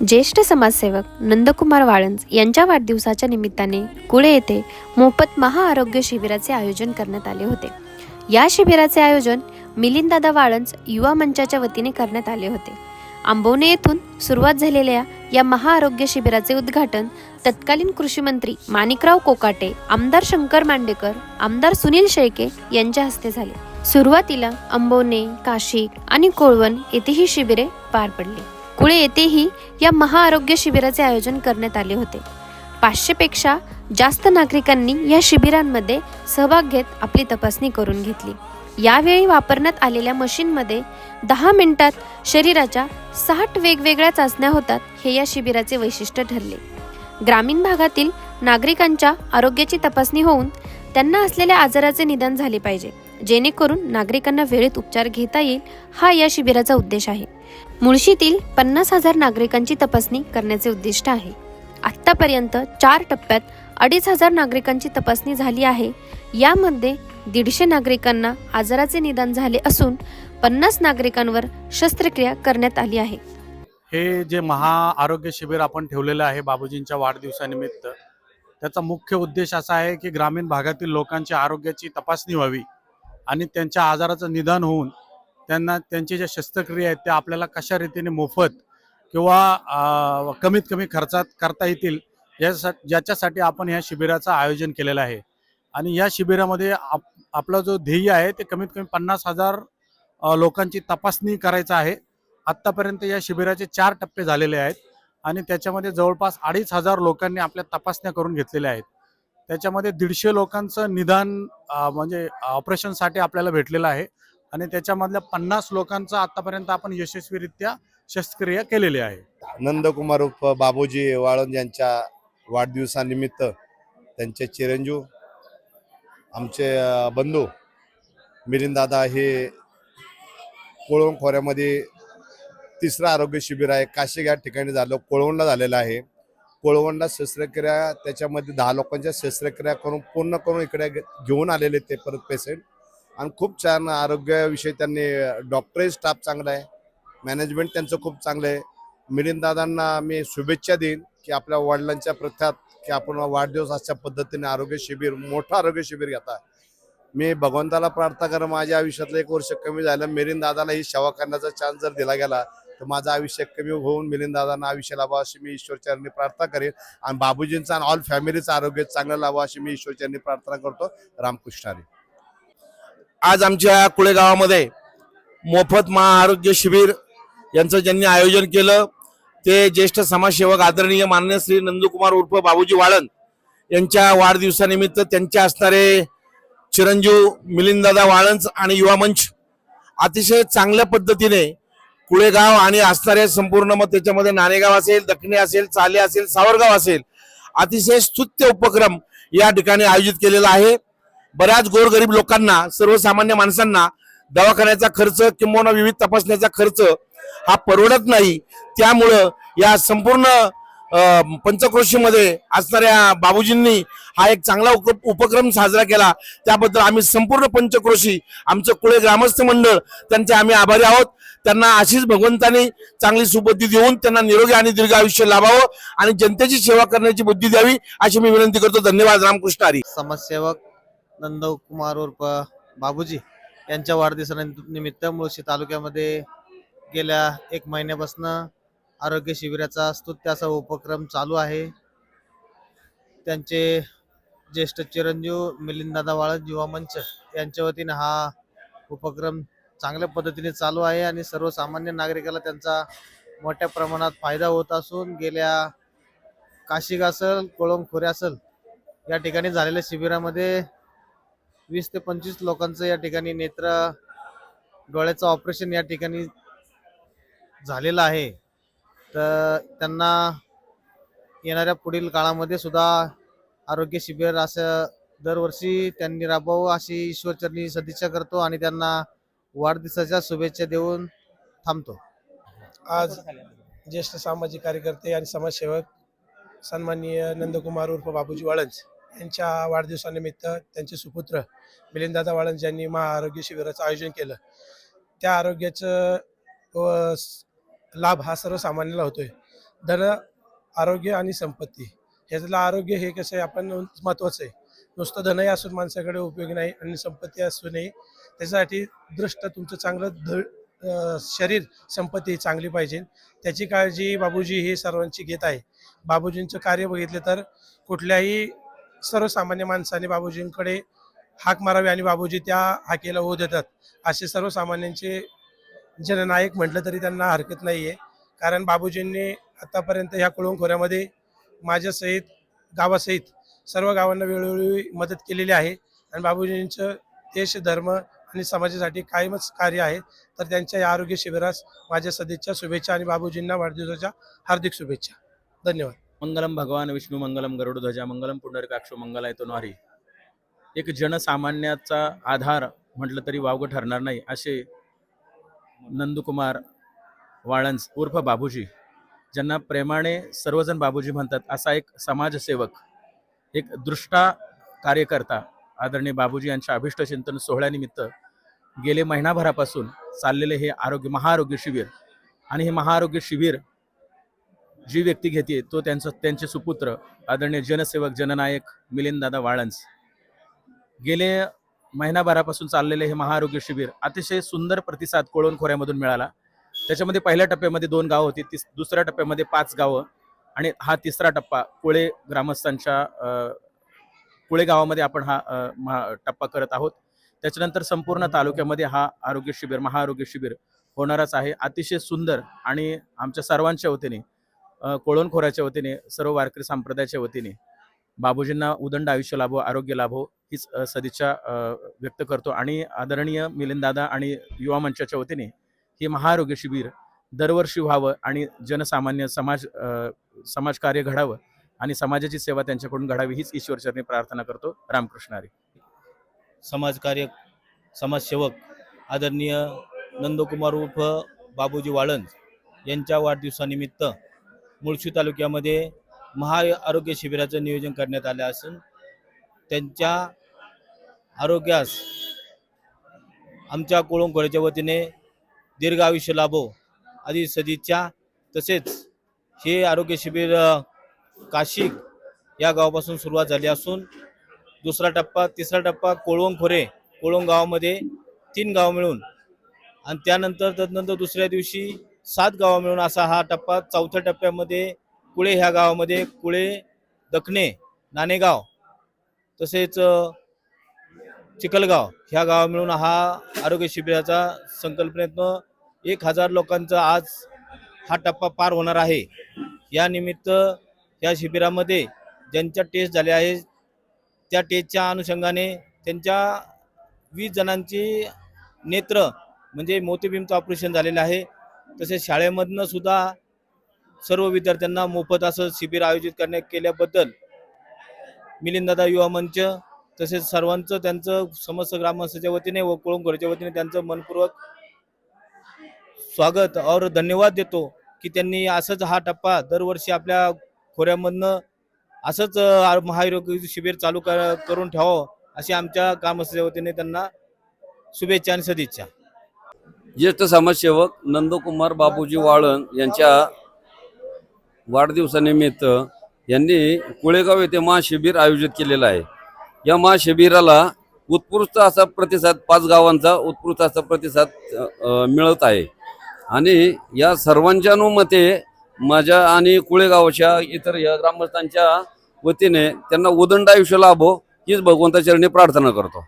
ज्येष्ठ समाजसेवक नंदकुमार वाळंज यांच्या वाढदिवसाच्या निमित्ताने कुळे येथे मोफत महाआरोग्य शिबिराचे आयोजन करण्यात आले होते। या शिबिराचे आयोजन मिलिंददादा वाळंज युवा मंचाच्या वतीने करण्यात आले होते। आंबवणे येथून सुरुवात झालेल्या या महाआरोग्य शिबिराचे उद्घाटन तत्कालीन कृषी मंत्री माणिकराव कोकाटे, आमदार शंकर मांडेकर, आमदार सुनील शेळके यांच्या हस्ते झाले। सुरुवातीला आंबवणे, काशिक आणि कोळवण येथे ही शिबिरे पार पडली। कुळे येथेही या महाआरोग्य शिबिराचे आयोजन करण्यात आले होते। 500 पेक्षा जास्त नागरिकांनी या शिबिरांमध्ये सहभाग घेत आपली तपासणी करून घेतली। यावेळी वापरण्यात आलेल्या मशीनमध्ये 10 मिनिटात शरीराच्या 60 वेगवेगळ्या चाचण्या होतात, हे या शिबिराचे वैशिष्ट्य ठरले। ग्रामीण भागातील नागरिकांच्या आरोग्याची तपासणी होऊन त्यांना असलेल्या आजाराचे निदान झाले पाहिजे, जेणेकरून नागरिकांना वेळेत उपचार घेता येईल, हा या शिबिराचा उद्देश आहे। मुळशीतील 50,000 नागरिकांची तपासणी करण्याचे उद्दिष्ट आहे। आतापर्यंत 4 टप्प्यात 2,500 नागरिकांची तपासणी झाली आहे। यामध्ये 150 नागरिकांना आजाराचे निदान झाले असून 50 नागरिकांवर शस्त्रक्रिया करण्यात आली आहे। हे जे महाआरोग्य शिबिर आपण ठेवलेलं आहे बाबूजींच्या वाढदिवसानिमित्त, त्याचा मुख्य उद्देश असा आहे की ग्रामीण भागातील लोकांच्या आरोग्याची तपासणी व्हावी आणि त्यांच्या आजाराचं निदान होऊन त्यांना त्यांची ज्या शस्त्रक्रिया आहेत त्या आपल्याला कशा रीतीने मोफत किंवा कमीत कमी खर्चात करता येतील, ज्याच्यासाठी आपण ह्या शिबिराचं आयोजन केलेलं आहे। आणि या शिबिरामध्ये आपला जो ध्येय आहे ते कमीत कमी 50,000 लोकांची तपासणी करायचं आहे। आत्तापर्यंत या शिबिराचे 4 टप्पे झालेले आहेत आणि त्याच्यामध्ये जवळपास 2,500 लोकांनी आपल्या तपासण्या करून घेतलेल्या आहेत। त्याच्यामध्ये 150 लोकांचं निदान म्हणजे ऑपरेशनसाठी आपल्याला भेटलेलं आहे आणि त्याच्यामधल्या 50 लोकांचं आतापर्यंत आपण यशस्वीरित्या शस्त्रक्रिया केलेली आहे। नंदकुमार उर्फ बाबूजी वाळंज यांच्या वाढदिवसानिमित्त त्यांचे चिरंजीव आमचे बंधू मिलिंददादा हे कोळवण खोऱ्यामध्ये तिसरं आरोग्य शिबिर आहे। काशिक या ठिकाणी झालं, कोळवणला झालेलं आहे। कोळवणला शस्त्रक्रिया, त्याच्यामध्ये 10 लोकांच्या शस्त्रक्रिया पूर्ण करून इकडे घेऊन आलेले ते परत पेशंट, आणि खूप छान आरोग्याविषयी त्यांनी डॉक्टरी स्टाफ चांगला आहे, मॅनेजमेंट त्यांचं खूप चांगलं आहे। मिलिंददादांना मी शुभेच्छा देईन की आपल्या वडिलांच्या प्रथात की आपण वाढदिवस अशा पद्धतीने आरोग्य शिबिर, मोठं आरोग्य शिबिर घेता। मी भगवंताला प्रार्थना कर माझ्या आयुष्यातलं 1 वर्ष कमी झालं, मिलिंददादाला ही सेवा करण्याचा चान्स जर दिला गेला तर माझं आयुष्य कमी होऊन मिलिंददादांना आयुष्य लाभावं अशी मी ईश्वरचरणी प्रार्थना करेन, आणि बाबूजींचं आणि ऑल फॅमिलीचं आरोग्य चांगलं लाभावं अशी मी ईश्वरचरणी प्रार्थना करतो। रामकृष्ण हरी। आज आमच्या कुळे गावामध्ये मोफत महाआरोग्य शिबिर यांचं ज्यांनी आयोजन केलं ते ज्येष्ठ समाजसेवक आदरणीय माननीय श्री नंदकुमार उर्फ बाबूजी वाळंज यांच्या वाढदिवसानिमित्त त्यांचे असणारे चिरंजीव मिलिंददादा वाळंज आणि युवा मंच अतिशय चांगल्या पद्धतीने कुळेगाव आणि असणारे संपूर्ण, मग त्याच्यामध्ये नाणेगाव असेल, दखणे असेल, चाले असेल, सावरगाव असेल, अतिशय स्तुत्य उपक्रम या ठिकाणी आयोजित केलेला आहे। बऱ्याच गोरगरीब लोकांना, सर्वसामान्य माणसांना दवाखान्याचा खर्च किंवा विविध तपासण्याचा खर्च हा परवडत नाही। त्यामुळं या संपूर्ण पंचक्रोशीमध्ये असणाऱ्या बाबूजींनी हा एक चांगला उपक्रम साजरा केला, त्याबद्दल आम्ही संपूर्ण पंचक्रोशी, आमचं कुळे ग्रामस्थ मंडळ त्यांचे आम्ही आभारी आहोत। त्यांना अशीच भगवंतांनी चांगली सुबुद्धी देऊन त्यांना निरोगी आणि दीर्घ आयुष्य लाभावं आणि जनतेची सेवा करण्याची बुद्धी द्यावी अशी मी विनंती करतो। धन्यवाद। रामकृष्ण हरी। समाजसेवक नंदकुमार उर्फ बाबूजी यांच्या वाढदिवसानिमित्त मुळशी तालुक्यामध्ये गेल्या 1 महिन्यापासून आरोग्य शिबिराचा स्तुत्य असा उपक्रम चालू आहे। त्यांचे ज्येष्ठ चिरंजीव मिलिंददादा वाळंज युवा मंच यांच्या वतीने हा उपक्रम चांगल्या पद्धतीने चालू आहे आणि सर्वसामान्य नागरिकाला त्यांचा मोठ्या प्रमाणात फायदा होत असून गेल्या काशिक असेल, कोळवण खोरे असेल या ठिकाणी झालेल्या शिबिरामध्ये 20 ते 25 लोकांचं या ठिकाणी डोळ्याचं ऑपरेशन या ठिकाणी झालेलं आहे। तर त्यांना येणाऱ्या पुढील काळामध्ये सुद्धा आरोग्य शिबिर असं दरवर्षी त्यांनी राबवावं अशी ईश्वरचरणी सदिच्छा करतो आणि त्यांना वाढदिवसाच्या शुभेच्छा देऊन थांबतो। आज ज्येष्ठ सामाजिक कार्यकर्ते आणि समाजसेवक सन्माननीय नंदकुमार उर्फ बाबूजी वाळंज यांच्या वाढदिवसानिमित्त त्यांचे सुपुत्र मिलिंददादा वाळंज यांनी महाआरोग्य शिबिराचं आयोजन केलं। त्या आरोग्याचं लाभ हा सर्वसामान्याला होतोय। धन, आरोग्य आणि संपत्ती. ह्यातलं आरोग्य हे कसं आहे, आपण महत्त्वाचं आहे. नुसतं धनही असून माणसाकडे उपयोग नाही आणि संपत्ती असूनही त्याच्यासाठी दृष्ट तुमचं चांगलं शरीर, संपत्ती चांगली पाहिजे. त्याची काळजी बाबूजी हे सर्वांची घेत आहे. बाबूजींचं कार्य बघितलं तर कुठल्याही सर्वसामान्य माणसाने बाबूजींकडे हाक मारावी आणि बाबूजी त्या हाकेला हो देतात. असे सर्वसामान्यांचे जननायक म्हटलं तरी त्यांना हरकत नाही आहे. कारण बाबूजींनी आतापर्यंत ह्या कुळवंखोऱ्यामध्ये माझ्यासहित, गावासहित सर्व गावांना वेळोवेळी मदत केलेली आहे आणि बाबूजींचं देश, धर्म आणि समाजासाठी कायमच कार्य आहे. तर त्यांच्या या आरोग्य शिबिरास माझ्या सदिच्छा, शुभेच्छा आणि बाबूजींना वाढदिवसाच्या हार्दिक शुभेच्छा. धन्यवाद. मंगलम भगवान विष्णू मंगलम गरुडध्वजा मंगलम पुंडरीकाक्षो मंगलाय तनोहरी. एक जनसामान्याचा आधार म्हटलं तरी वावगं ठरणार नाही असे नंदकुमार वाळंज उर्फ बाबूजी, ज्यांना प्रेमाने सर्वजण बाबूजी म्हणतात, असा एक समाजसेवक, एक दृष्टा कार्यकर्ता आदरणीय बाबूजी यांच्या अभिष्टचिंतन सोहळ्यानिमित्त गेले महिनाभरापासून चाललेले हे महाआरोग्य शिबिर, आणि हे महाआरोग्य शिबिर जी व्यक्ती घेते तो त्यांचे सुपुत्र आदरणीय जनसेवक, जननायक मिलिंददादा वाळंज. गेले महिनाभरापासून चाललेले हे महाआरोग्य शिबिर अतिशय सुंदर प्रतिसाद कोळवणखोऱ्यामधून मिळाला. त्याच्यामध्ये पहिल्या टप्प्यामध्ये 2 गावं होती, दुसऱ्या टप्प्यामध्ये 5 गावं आणि हा तिसरा टप्पा कुळे ग्रामस्थांच्या कुळे गावामध्ये आपण हा टप्पा करत आहोत. त्याच्यानंतर संपूर्ण तालुक्यामध्ये हा आरोग्य शिबिर, महाआरोग्य शिबिर होणारच आहे. अतिशय सुंदर, आणि आमच्या सर्वांच्या वतीने, कोळवणखोऱ्याच्या वतीने, सर्व वारकरी संप्रदायाच्या वतीने बाबूजींना उदंड आयुष्य लाभो, आरोग्य लाभो हीच सदिच्छा व्यक्त करतो. आणि आदरणीय मिलिंददादा आणि युवा मंचाच्या वतीने हे महाआरोग्य शिबिर दरवर्षी व्हावं आणि जनसामान्य समाजकार्य घडावं आणि समाजाची सेवा त्यांच्याकडून घडावी हीच ईश्वरचरणी प्रार्थना करतो. रामकृष्ण हरी. समाजकार्य, समाजसेवक आदरणीय नंदकुमार उर्फ बाबूजी वाळंज यांच्या वाढदिवसानिमित्त मुळशी तालुक्यामध्ये महाआरोग्य शिबिराचं नियोजन करण्यात आले असून त्यांच्या आरोग्यास आमच्या कोळवणखोऱ्याच्या वतीने दीर्घ आयुष्य लाभो आदी सदिच्छा. तसेच हे आरोग्य शिबिर काशिक या गावापासून सुरुवात झाली असून दुसरा टप्पा, तिसरा टप्पा कोळवण गावामध्ये 3 गाव मिळून, आणि तदनंतर दुसऱ्या दिवशी 7 गावं मिळून असा हा टप्पा. चौथ्या टप्प्यामध्ये कुळे ह्या गावामध्ये, कुळे, दखणे, नाणेगाव तसेच चिखलगाव ह्या गावा मिळून हा आरोग्य शिबिराचा संकल्पनेतनं 1000 लोकांचा आज हा टप्पा पार होणार आहे. या निमित्त या शिबिरामध्ये ज्यांच्या टेस्ट झाले आहे त्या टेस्टच्या अनुषंगाने त्यांच्या 20 जणांची नेत्र म्हणजे मोतीबिंबचं ऑपरेशन झालेलं आहे. तसेच शाळेमधनं सुद्धा सर्व विद्यार्थ्यांना मोफत असं शिबिर आयोजित केल्याबद्दल मिलिंददादा युवा मंच तसेच सर्वांचं, त्यांचं समस्त ग्रामस्थांच्या वतीने व कोळवणखोऱ्याच्या वतीने त्यांचं मनपूर्वक स्वागत और धन्यवाद देतो की त्यांनी असंच हा टप्पा दरवर्षी आपल्या खोऱ्यामधनं असंच महाआरोग्य शिबिर चालू करून ठेवावं अशी आमच्या ग्रामस्थांच्या वतीने त्यांना शुभेच्छा आणि सदिच्छा. ज्येष्ठ समाजसेवक नंदकुमार बाबूजी वाळंज यांच्या वाढदिवसानिमित्त यांनी कुळेगाव येथे महाशिबिर आयोजित केलेलं आहे. या महाशिबिराला उत्कृष्ट असा प्रतिसाद, 5 गावांचा उत्कृष्ट असा प्रतिसाद मिळत आहे. आणि या सर्वांच्या अनुमते माझ्या आणि कुळेगावच्या इतर या ग्रामस्थांच्या वतीने त्यांना उदंड आयुष्य लाभो हीच भगवंताचरणी प्रार्थना करतो.